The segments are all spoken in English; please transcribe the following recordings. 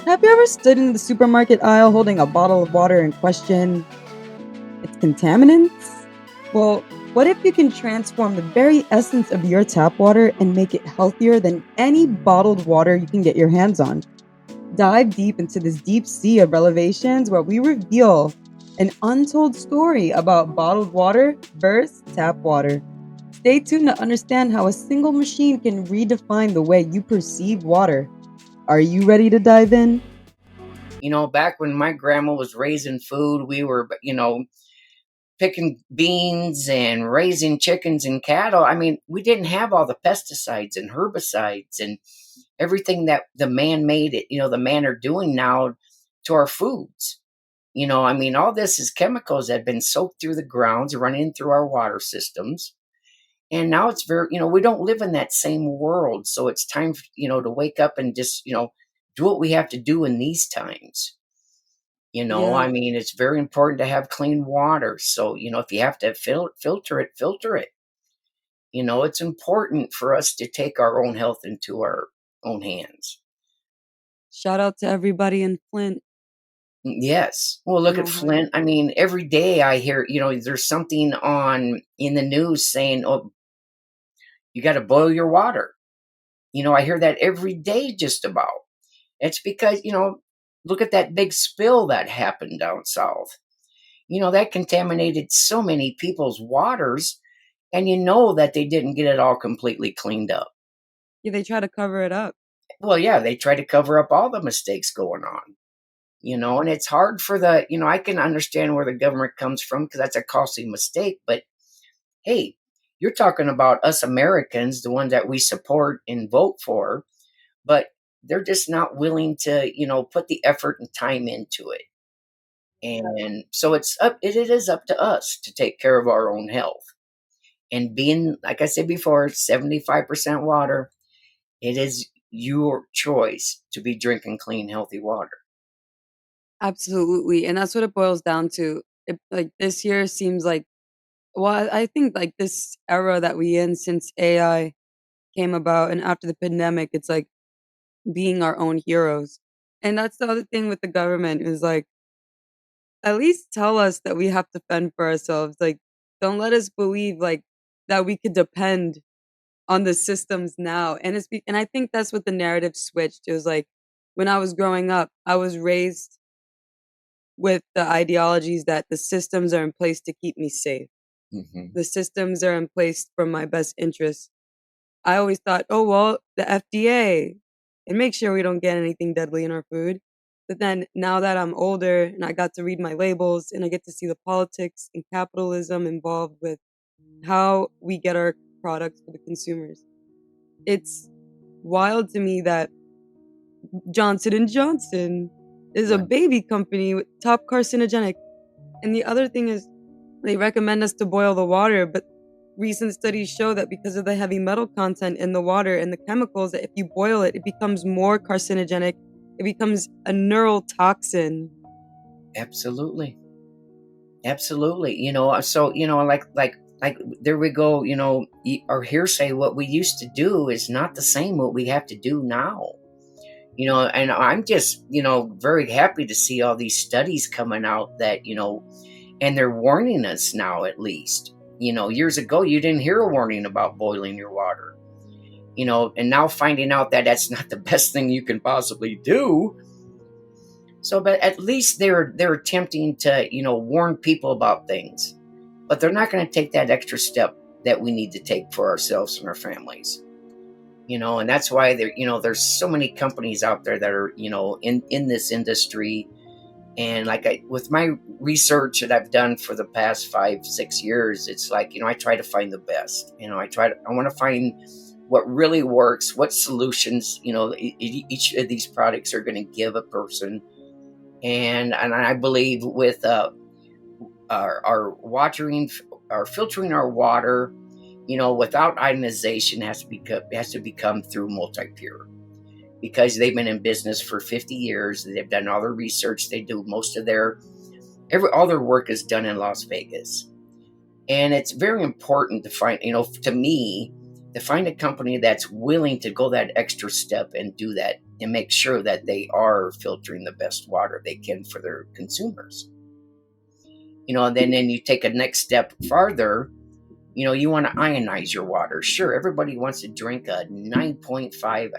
Have you ever stood in the supermarket aisle holding a bottle of water and questioned its contaminants? Well, what if you can transform the very essence of your tap water and make it healthier than any bottled water you can get your hands on? Dive deep into this deep sea of revelations where we reveal an untold story about bottled water versus tap water. Stay tuned to understand how a single machine can redefine the way you perceive water. Are you ready to dive in? Back when my grandma was raising food, we were, picking beans and raising chickens and cattle. I mean, we didn't have all the pesticides and herbicides and everything that the man made it, the man are doing now to our foods. I mean, all this is chemicals that have been soaked through the grounds, running through our water systems. And now it's very, we don't live in that same world. So it's time, to wake up and just, do what we have to do in these times. Yeah. I mean, it's very important to have clean water. So, if you have to filter it, filter it. It's important for us to take our own health into our own hands. Shout out to everybody in Flint Yes. Well, look and at Ohio. Flint. I mean, every day I hear, there's something on in the news saying, oh, you got to boil your water. I hear that every day just about. It's because, look at that big spill that happened down south. That contaminated so many people's waters, and that they didn't get it all completely cleaned up. Yeah, they try to cover it up. Well, yeah, they try to cover up all the mistakes going on, and it's hard for I can understand where the government comes from because that's a costly mistake. But hey, you're talking about us Americans, the ones that we support and vote for, but they're just not willing to, put the effort and time into it. And so it is up to us to take care of our own health. And being, like I said before, 75% water, it is your choice to be drinking clean, healthy water. Absolutely, and that's what it boils down to. Like, this year seems like I think, like, this era that we in since AI came about and after the pandemic, it's like being our own heroes. And that's the other thing with the government is, like, at least tell us that we have to fend for ourselves, like, don't let us believe, like, that we could depend on the systems now, and and I think that's what the narrative switched. It was like, when I was growing up, I was raised with the ideologies that the systems are in place to keep me safe. Hmm. The systems are in place for my best interest. I always thought, "Oh, well, the FDA, and make sure we don't get anything deadly in our food." But then now that I'm older and I got to read my labels and I get to see the politics and capitalism involved with how we get our products for the consumers, it's wild to me that Johnson& and Johnson is a Right. baby company with top carcinogenic. And the other thing is they recommend us to boil the water, but recent studies show that because of the heavy metal content in the water and the chemicals, that if you boil it, it becomes more carcinogenic. It becomes a neural toxin. Absolutely. Absolutely. So, like there we go, our hearsay, what we used to do is not the same what we have to do now. And I'm just, very happy to see all these studies coming out that, and they're warning us now at least. Years ago you didn't hear a warning about boiling your water. And now finding out that that's not the best thing you can possibly do. So, but at least they're attempting to, warn people about things. But they're not going to take that extra step that we need to take for ourselves and our families. And that's why there's so many companies out there that are, in this industry. And with my research that I've done for the past 5 6 years, it's like, I try to find the best. I want to find what really works, what solutions, each of these products are going to give a person. And I believe with our watering, our filtering our water, without ionization has to become through multi-pure, because they've been in business for 50 years. They've done all their research. They do most of all their work is done in Las Vegas. And it's very important to find, to me, to find a company that's willing to go that extra step and do that and make sure that they are filtering the best water they can for their consumers. And then you take a next step farther. You want to ionize your water. Sure, everybody wants to drink a 9.5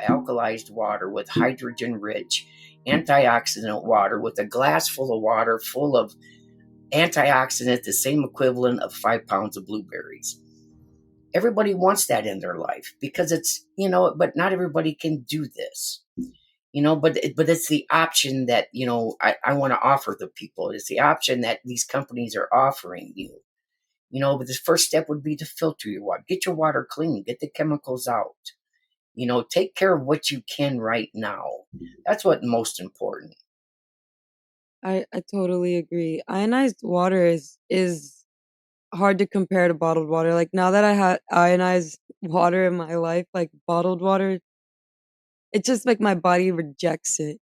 alkalized water with hydrogen rich antioxidant water with a glass full of water full of antioxidant, the same equivalent of 5 pounds of blueberries. Everybody wants that in their life because but not everybody can do this. But it's the option that I want to offer the people. It's the option that these companies are offering you. But the first step would be to filter your water, get your water clean, get the chemicals out. Take care of what you can right now. That's what most important. I totally agree. Ionized water is hard to compare to bottled water. Like, now that I had ionized water in my life, like, bottled water, it's just like my body rejects it.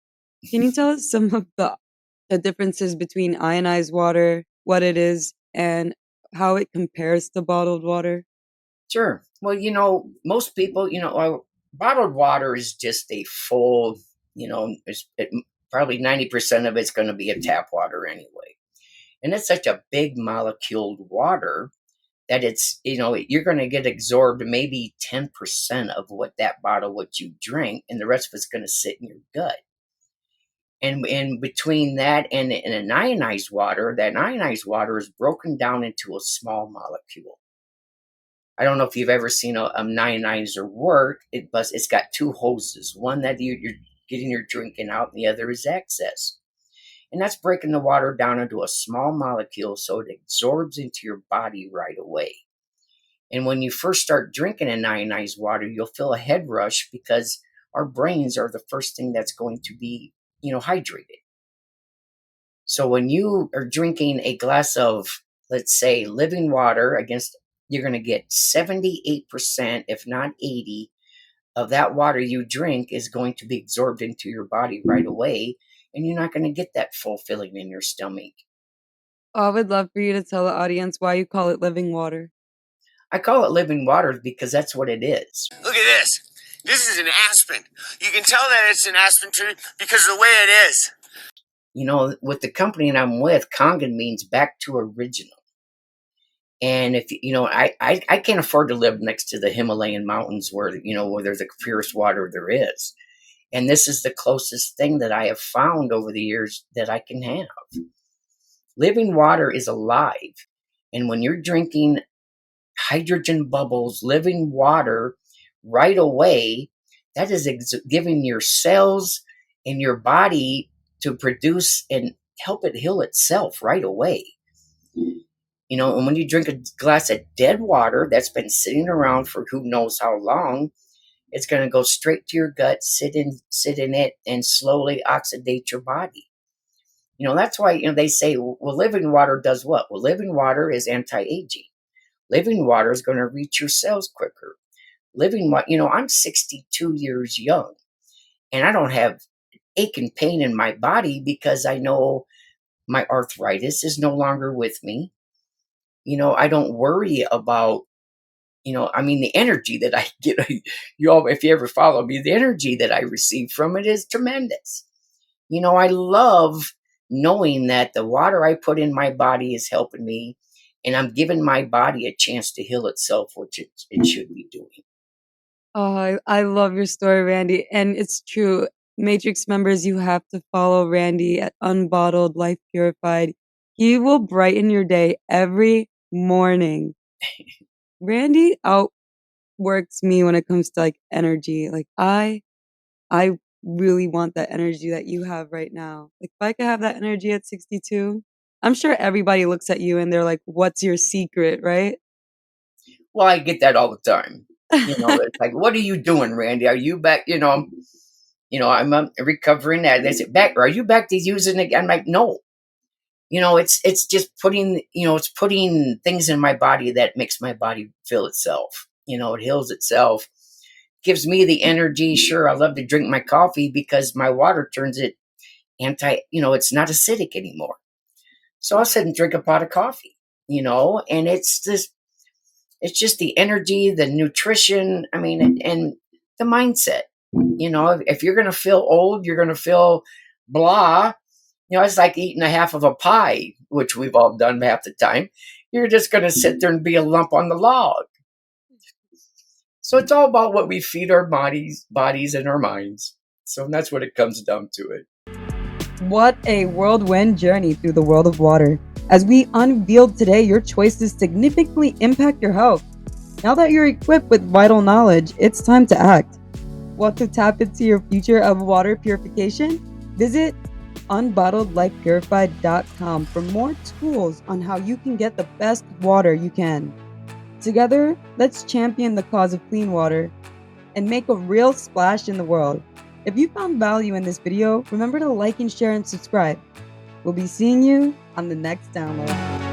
Can you tell us some of the differences between ionized water, what it is, and how it compares to bottled water? Sure. Well, most people, bottled water is just a full, probably 90% of it's going to be a tap water anyway. And it's such a big moleculed water that you're going to get absorbed maybe 10% of what that bottle, what you drink, and the rest of it's going to sit in your gut. And in between that and an ionized water, that ionized water is broken down into a small molecule. I don't know if you've ever seen a ionizer work, but it's got two hoses, one that you're getting your drinking out, and the other is excess. And that's breaking the water down into a small molecule so it absorbs into your body right away. And when you first start drinking an ionized water, you'll feel a head rush because our brains are the first thing that's going to be, hydrated. So when you are drinking a glass of, let's say, living water you're going to get 78%, if not 80, of that water you drink is going to be absorbed into your body right away, and you're not going to get that full filling in your stomach. Oh, I would love for you to tell the audience why you call it living water. I call it living water because that's what it is. Look at this. This is an aspen. You can tell that it's an aspen tree because of the way it is. With the company that I'm with, Kangen means back to original. And if I can't afford to live next to the Himalayan mountains where there's the purest water there is. And this is the closest thing that I have found over the years that I can have. Living water is alive. And when you're drinking hydrogen bubbles, living water right away, that is giving your cells in your body to produce and help it heal itself right away. And when you drink a glass of dead water that's been sitting around for who knows how long, it's going to go straight to your gut, sit in it, and slowly oxidate your body. That's why they say, well, living water does what? Well, living water is anti-aging. Living water is going to reach your cells quicker. Living water, I'm 62 years young, and I don't have ache and pain in my body because I know my arthritis is no longer with me. I don't worry about, the energy that I get. If you ever follow me, the energy that I receive from it is tremendous. I love knowing that the water I put in my body is helping me, and I'm giving my body a chance to heal itself, which it should be doing. Oh, I love your story, Randy, and it's true. Matrix members, you have to follow Randy at Unbottled Life Purified. He will brighten your day every morning. Randy outworks me when it comes to, like, energy. Like, I really want that energy that you have right now. Like, if I could have that energy at 62, I'm sure everybody looks at you and they're like, "What's your secret?" Right? Well, I get that all the time. It's like, what are you doing, Randy? Are you back? I'm recovering that. They say, back, are you back to using it? I'm like, no. It's just it's putting things in my body that makes my body feel itself. It heals itself, gives me the energy. Sure, I love to drink my coffee because my water turns it it's not acidic anymore. So I'll sit and drink a pot of coffee, and it's just the energy, the nutrition, and the mindset. You know, if you're going to feel old, you're going to feel blah. You know, it's like eating a half of a pie, which we've all done half the time. You're just going to sit there and be a lump on the log. So it's all about what we feed our bodies and our minds. So that's what it comes down to it. What a whirlwind journey through the world of water. As we unveiled today, your choices significantly impact your health. Now that you're equipped with vital knowledge, it's time to act. Want to tap into your future of water purification? Visit unbottledlikepurified.com for more tools on how you can get the best water you can. Together, let's champion the cause of clean water and make a real splash in the world. If you found value in this video, remember to like and share and subscribe. We'll be seeing you on the next download.